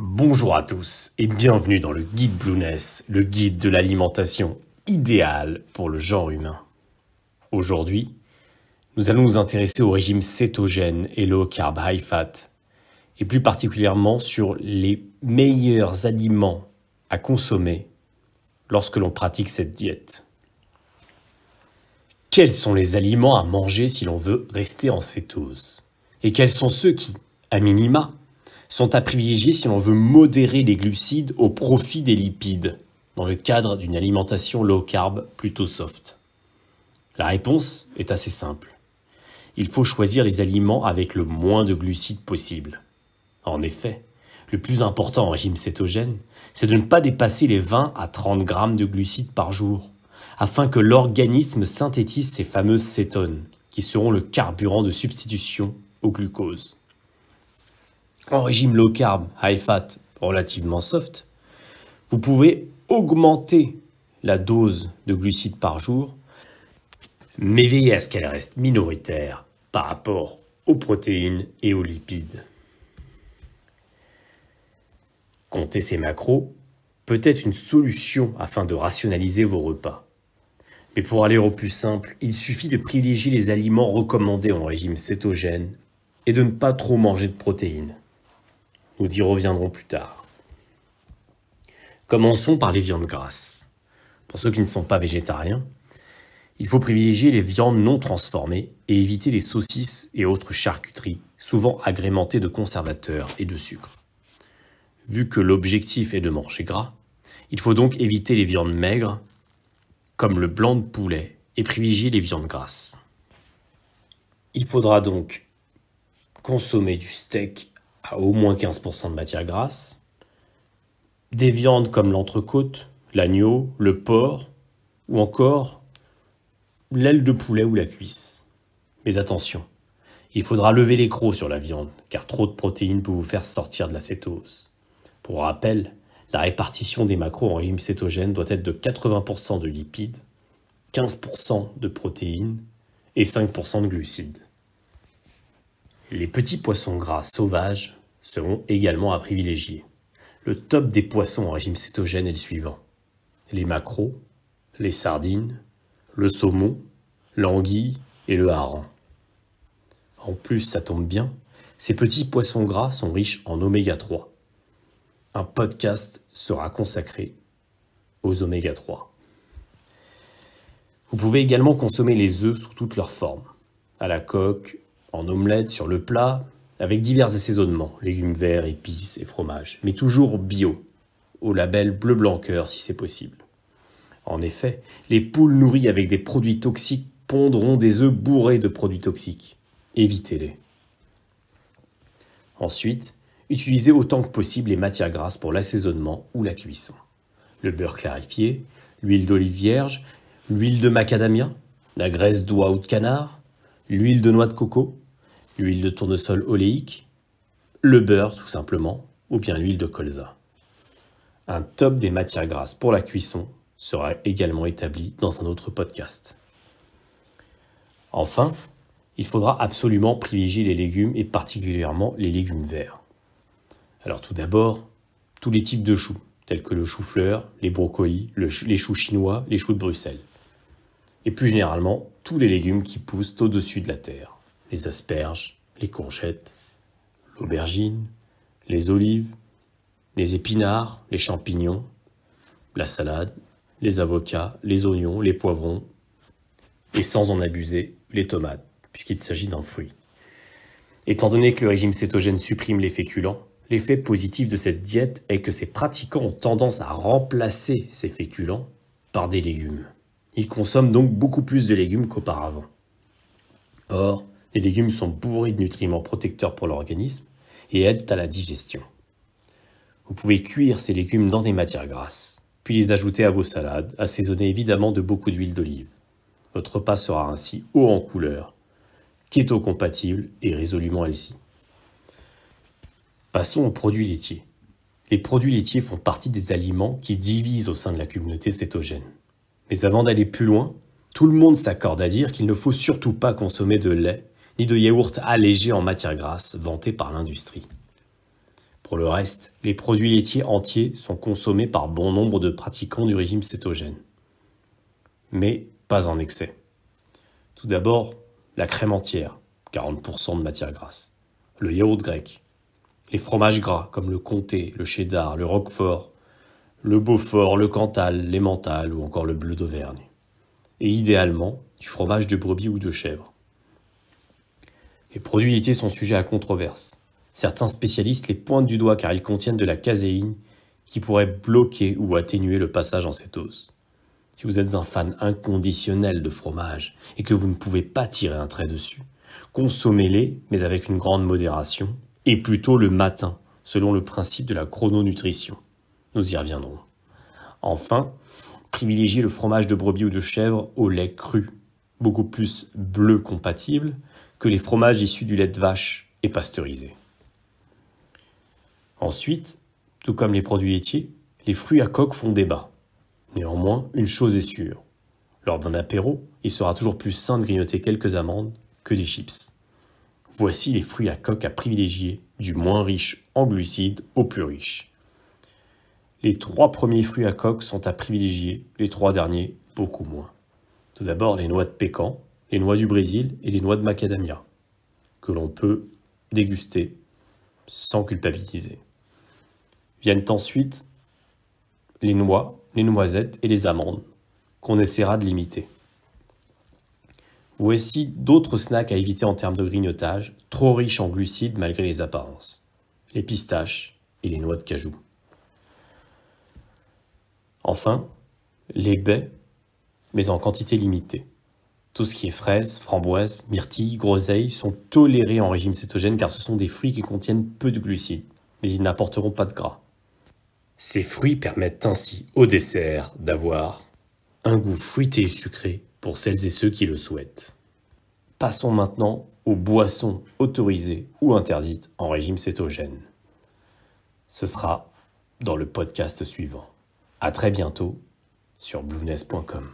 Bonjour à tous et bienvenue dans le guide Blueness, le guide de l'alimentation idéale pour le genre humain. Aujourd'hui, nous allons nous intéresser au régime cétogène et low carb high fat, et plus particulièrement sur les meilleurs aliments à consommer lorsque l'on pratique cette diète. Quels sont les aliments à manger si l'on veut rester en cétose? Et quels sont ceux qui, à minima, sont à privilégier si l'on veut modérer les glucides au profit des lipides, dans le cadre d'une alimentation low carb plutôt soft? La réponse est assez simple. Il faut choisir les aliments avec le moins de glucides possible. En effet, le plus important en régime cétogène, c'est de ne pas dépasser les 20 à 30 grammes de glucides par jour, afin que l'organisme synthétise ces fameuses cétones, qui seront le carburant de substitution au glucose. En régime low carb, high fat, relativement soft, vous pouvez augmenter la dose de glucides par jour, mais veillez à ce qu'elle reste minoritaire par rapport aux protéines et aux lipides. Compter ces macros peut être une solution afin de rationaliser vos repas. Mais pour aller au plus simple, il suffit de privilégier les aliments recommandés en régime cétogène et de ne pas trop manger de protéines. Nous y reviendrons plus tard. Commençons par les viandes grasses. Pour ceux qui ne sont pas végétariens, il faut privilégier les viandes non transformées et éviter les saucisses et autres charcuteries, souvent agrémentées de conservateurs et de sucre. Vu que l'objectif est de manger gras, il faut donc éviter les viandes maigres, comme le blanc de poulet, et privilégier les viandes grasses. Il faudra donc consommer du steak à au moins 15% de matière grasse, des viandes comme l'entrecôte, l'agneau, le porc, ou encore l'aile de poulet ou la cuisse. Mais attention, il faudra lever les crocs sur la viande, car trop de protéines peut vous faire sortir de la cétose. Pour rappel, la répartition des macros en régime cétogène doit être de 80% de lipides, 15% de protéines et 5% de glucides. Les petits poissons gras sauvages seront également à privilégier. Le top des poissons en régime cétogène est le suivant: les maquereaux, les sardines, le saumon, l'anguille et le hareng. En plus, ça tombe bien, ces petits poissons gras sont riches en oméga 3. Un podcast sera consacré aux oméga 3. Vous pouvez également consommer les œufs sous toutes leurs formes, à la coque, en omelette, sur le plat, avec divers assaisonnements, légumes verts, épices et fromages, mais toujours bio, au label bleu blanc cœur si c'est possible. En effet, les poules nourries avec des produits toxiques pondront des œufs bourrés de produits toxiques. Évitez-les. Ensuite, utilisez autant que possible les matières grasses pour l'assaisonnement ou la cuisson. Le beurre clarifié, l'huile d'olive vierge, l'huile de macadamia, la graisse d'oie ou de canard, l'huile de noix de coco, l'huile de tournesol oléique, le beurre tout simplement, ou bien l'huile de colza. Un top des matières grasses pour la cuisson sera également établi dans un autre podcast. Enfin, il faudra absolument privilégier les légumes et particulièrement les légumes verts. Alors tout d'abord, tous les types de choux, tels que le chou-fleur, les brocolis, les choux chinois, les choux de Bruxelles. Et plus généralement, tous les légumes qui poussent au-dessus de la terre. Les asperges, les courgettes, l'aubergine, les olives, les épinards, les champignons, la salade, les avocats, les oignons, les poivrons, et sans en abuser, les tomates, puisqu'il s'agit d'un fruit. Étant donné que le régime cétogène supprime les féculents, l'effet positif de cette diète est que ses pratiquants ont tendance à remplacer ces féculents par des légumes. Ils consomment donc beaucoup plus de légumes qu'auparavant. Or, les légumes sont bourrés de nutriments protecteurs pour l'organisme et aident à la digestion. Vous pouvez cuire ces légumes dans des matières grasses, puis les ajouter à vos salades, assaisonnées évidemment de beaucoup d'huile d'olive. Votre repas sera ainsi haut en couleur, keto-compatible et résolument healthy. Passons aux produits laitiers. Les produits laitiers font partie des aliments qui divisent au sein de la communauté cétogène. Mais avant d'aller plus loin, tout le monde s'accorde à dire qu'il ne faut surtout pas consommer de lait ni de yaourt allégé en matière grasse vanté par l'industrie. Pour le reste, les produits laitiers entiers sont consommés par bon nombre de pratiquants du régime cétogène. Mais pas en excès. Tout d'abord, la crème entière, 40% de matière grasse, le yaourt grec, les fromages gras comme le comté, le cheddar, le roquefort, le beaufort, le cantal, l'emmental ou encore le bleu d'Auvergne. Et idéalement, du fromage de brebis ou de chèvre. Les produits laitiers sont sujets à controverse. Certains spécialistes les pointent du doigt car ils contiennent de la caséine qui pourrait bloquer ou atténuer le passage en cétose. Si vous êtes un fan inconditionnel de fromage et que vous ne pouvez pas tirer un trait dessus, consommez-les mais avec une grande modération et plutôt le matin selon le principe de la chrononutrition. Nous y reviendrons. Enfin, privilégiez le fromage de brebis ou de chèvre au lait cru, beaucoup plus bleu compatible que les fromages issus du lait de vache et pasteurisés. Ensuite, tout comme les produits laitiers, les fruits à coque font débat. Néanmoins, une chose est sûre. Lors d'un apéro, il sera toujours plus sain de grignoter quelques amandes que des chips. Voici les fruits à coque à privilégier, du moins riche en glucides au plus riche. Les 3 premiers fruits à coque sont à privilégier, les 3 derniers beaucoup moins. Tout d'abord, les noix de pécan, les noix du Brésil et les noix de macadamia, que l'on peut déguster sans culpabiliser. Viennent ensuite les noix, les noisettes et les amandes, qu'on essaiera de limiter. Voici d'autres snacks à éviter en termes de grignotage, trop riches en glucides malgré les apparences. Les pistaches et les noix de cajou. Enfin, les baies, mais en quantité limitée. Tout ce qui est fraises, framboises, myrtilles, groseilles sont tolérés en régime cétogène car ce sont des fruits qui contiennent peu de glucides, mais ils n'apporteront pas de gras. Ces fruits permettent ainsi au dessert d'avoir un goût fruité et sucré pour celles et ceux qui le souhaitent. Passons maintenant aux boissons autorisées ou interdites en régime cétogène. Ce sera dans le podcast suivant. À très bientôt sur blueness.com.